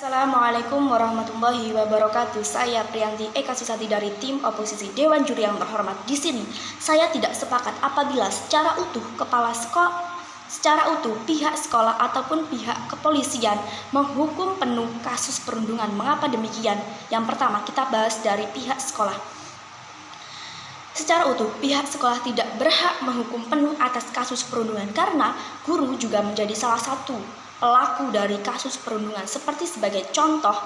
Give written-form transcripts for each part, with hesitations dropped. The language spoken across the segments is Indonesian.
Assalamualaikum warahmatullahi wabarakatuh. Saya Priyanti Eka Susati dari tim oposisi Dewan Juri yang terhormat. Di sini saya tidak sepakat apabila secara utuh pihak sekolah ataupun pihak kepolisian menghukum penuh kasus perundungan. Mengapa demikian? Yang pertama, kita bahas dari pihak sekolah. Secara utuh, pihak sekolah tidak berhak menghukum penuh atas kasus perundungan karena guru juga menjadi salah satu pelaku dari kasus perundungan. Seperti sebagai contoh,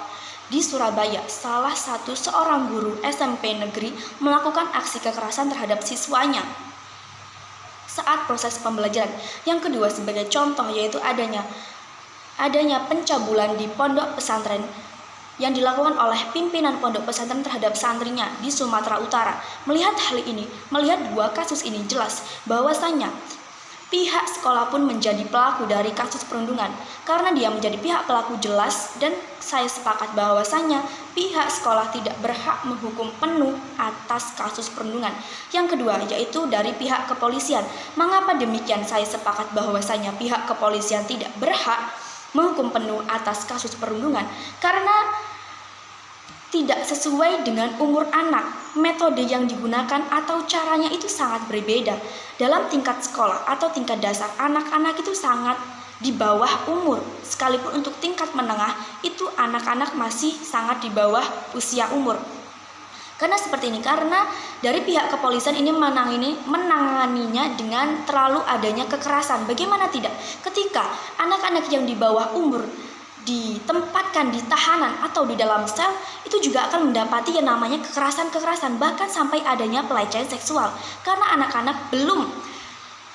di Surabaya, salah satu seorang guru SMP negeri melakukan aksi kekerasan terhadap siswanya saat proses pembelajaran. Yang kedua, sebagai contoh, yaitu adanya pencabulan di pondok pesantren yang dilakukan oleh pimpinan pondok pesantren terhadap santrinya di Sumatera Utara. Melihat dua kasus ini, jelas bahwasanya pihak sekolah pun menjadi pelaku dari kasus perundungan. Karena dia menjadi pihak pelaku, jelas dan saya sepakat bahwasanya pihak sekolah tidak berhak menghukum penuh atas kasus perundungan. Yang kedua, yaitu dari pihak kepolisian. Mengapa demikian saya sepakat bahwasanya pihak kepolisian tidak berhak menghukum penuh atas kasus perundungan? Karena tidak sesuai dengan umur anak. Metode yang digunakan atau caranya itu sangat berbeda. Dalam tingkat sekolah atau tingkat dasar, anak-anak itu sangat di bawah umur. Sekalipun untuk tingkat menengah, itu anak-anak masih sangat di bawah usia umur. Karena seperti ini, karena dari pihak kepolisian ini menanganinya dengan terlalu adanya kekerasan. Bagaimana tidak? Ketika anak-anak yang di bawah umur ditempatkan di tahanan atau di dalam sel, itu juga akan mendapati yang namanya kekerasan-kekerasan, bahkan sampai adanya pelecehan seksual. Karena anak-anak belum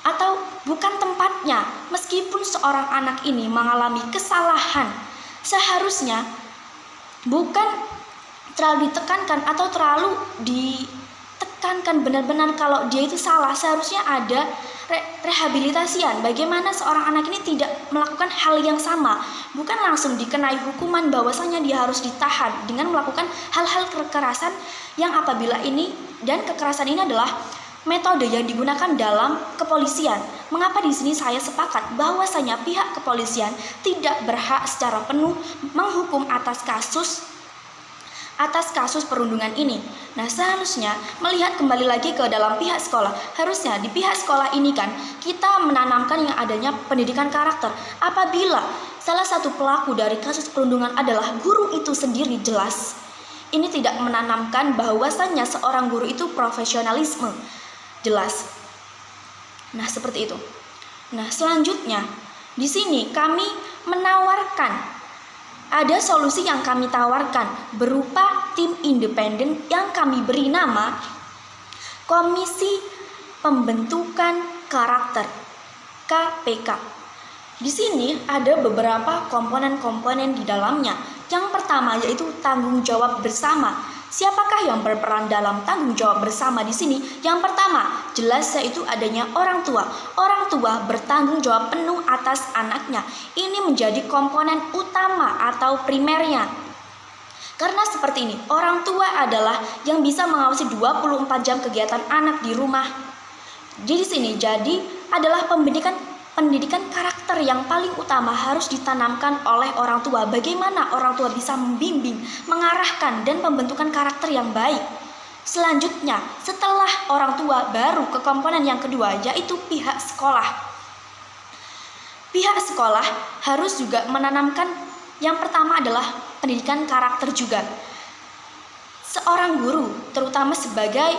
atau bukan tempatnya. Meskipun seorang anak ini mengalami kesalahan, seharusnya bukan terlalu ditekankan atau terlalu ditekankan benar-benar kalau dia itu salah. Seharusnya ada rehabilitasian. Bagaimana seorang anak ini tidak melakukan hal yang sama, bukan langsung dikenai hukuman bahwasanya dia harus ditahan dengan melakukan hal-hal kekerasan yang apabila ini dan kekerasan ini adalah metode yang digunakan dalam kepolisian. Mengapa di sini saya sepakat bahwasanya pihak kepolisian tidak berhak secara penuh menghukum atas kasus perundungan ini. Nah, seharusnya melihat kembali lagi ke dalam pihak sekolah. Harusnya di pihak sekolah ini kan kita menanamkan yang adanya pendidikan karakter. Apabila salah satu pelaku dari kasus perundungan adalah guru itu sendiri, jelas ini tidak menanamkan bahwasannya seorang guru itu profesionalisme. Jelas. Nah, seperti itu. Nah, selanjutnya di sini kami menawarkan, ada solusi yang kami tawarkan berupa tim independen yang kami beri nama Komisi Pembentukan Karakter (KPK). Di sini ada beberapa komponen-komponen di dalamnya. Yang pertama yaitu tanggung jawab bersama. Siapakah yang berperan dalam tanggung jawab bersama di sini? Yang pertama, jelas yaitu adanya orang tua. Orang tua bertanggung jawab penuh atas anaknya. Ini menjadi komponen utama atau primernya. Karena seperti ini, orang tua adalah yang bisa mengawasi 24 jam kegiatan anak di rumah. Di sini adalah pendidikan karakter yang paling utama harus ditanamkan oleh orang tua. Bagaimana orang tua bisa membimbing, mengarahkan, dan pembentukan karakter yang baik. Selanjutnya, setelah orang tua, baru ke komponen yang kedua, yaitu pihak sekolah. Pihak sekolah harus juga menanamkan, yang pertama adalah pendidikan karakter juga. Seorang guru, terutama sebagai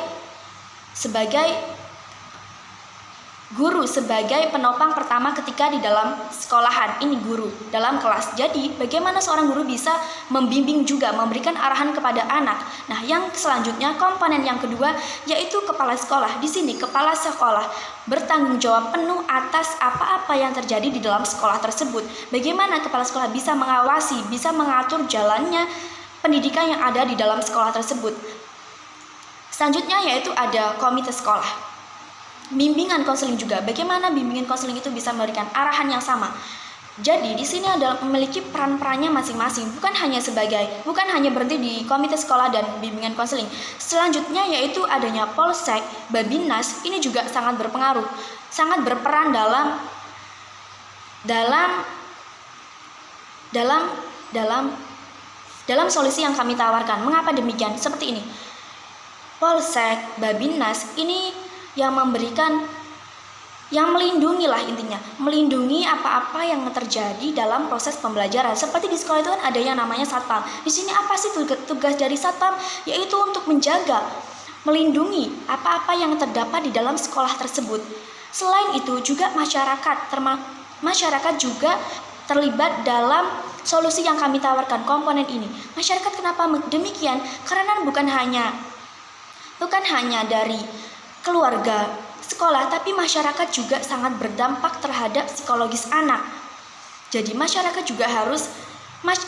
guru, sebagai penopang pertama ketika di dalam sekolahan, ini guru dalam kelas. Jadi bagaimana seorang guru bisa membimbing juga, memberikan arahan kepada anak. Nah, yang selanjutnya komponen yang kedua yaitu kepala sekolah. Di sini kepala sekolah bertanggung jawab penuh atas apa-apa yang terjadi di dalam sekolah tersebut. Bagaimana kepala sekolah bisa mengawasi, bisa mengatur jalannya pendidikan yang ada di dalam sekolah tersebut. Selanjutnya yaitu ada komite sekolah. Bimbingan konseling juga. Bagaimana bimbingan konseling itu bisa memberikan arahan yang sama. Jadi di sini adalah memiliki peran-perannya masing-masing, bukan hanya berhenti di komite sekolah dan bimbingan konseling. Selanjutnya yaitu adanya Polsek, Babinnas. Ini juga sangat berpengaruh, sangat berperan dalam dalam solusi yang kami tawarkan. Mengapa demikian? Seperti ini. Polsek, Babinnas ini yang memberikan, yang melindungi lah intinya, melindungi apa-apa yang terjadi dalam proses pembelajaran. Seperti di sekolah itu kan ada yang namanya satpam. Di sini apa sih tugas dari satpam? Yaitu untuk menjaga, melindungi apa-apa yang terdapat di dalam sekolah tersebut. Selain itu juga masyarakat juga terlibat dalam solusi yang kami tawarkan, komponen ini. Masyarakat kenapa demikian? Karena bukan hanya dari keluarga, sekolah, tapi masyarakat juga sangat berdampak terhadap psikologis anak. Jadi masyarakat juga harus,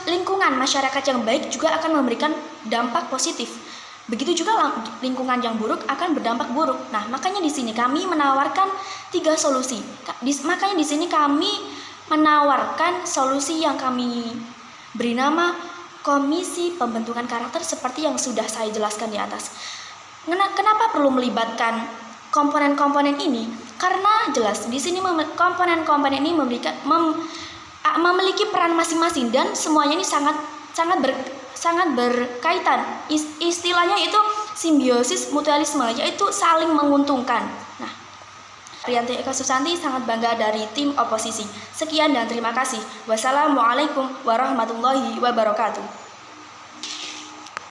lingkungan masyarakat yang baik juga akan memberikan dampak positif. Begitu juga lingkungan yang buruk akan berdampak buruk. Nah, makanya di sini kami menawarkan 3 solusi. Makanya di sini kami menawarkan solusi yang kami beri nama Komisi Pembentukan Karakter seperti yang sudah saya jelaskan di atas. Kenapa perlu melibatkan komponen-komponen ini? Karena jelas di sini komponen-komponen ini memiliki peran masing-masing dan semuanya ini sangat berkaitan. Istilahnya itu simbiosis mutualisme, yaitu saling menguntungkan. Nah, Rianti Eka Susanti sangat bangga dari tim oposisi. Sekian dan terima kasih. Wassalamualaikum warahmatullahi wabarakatuh.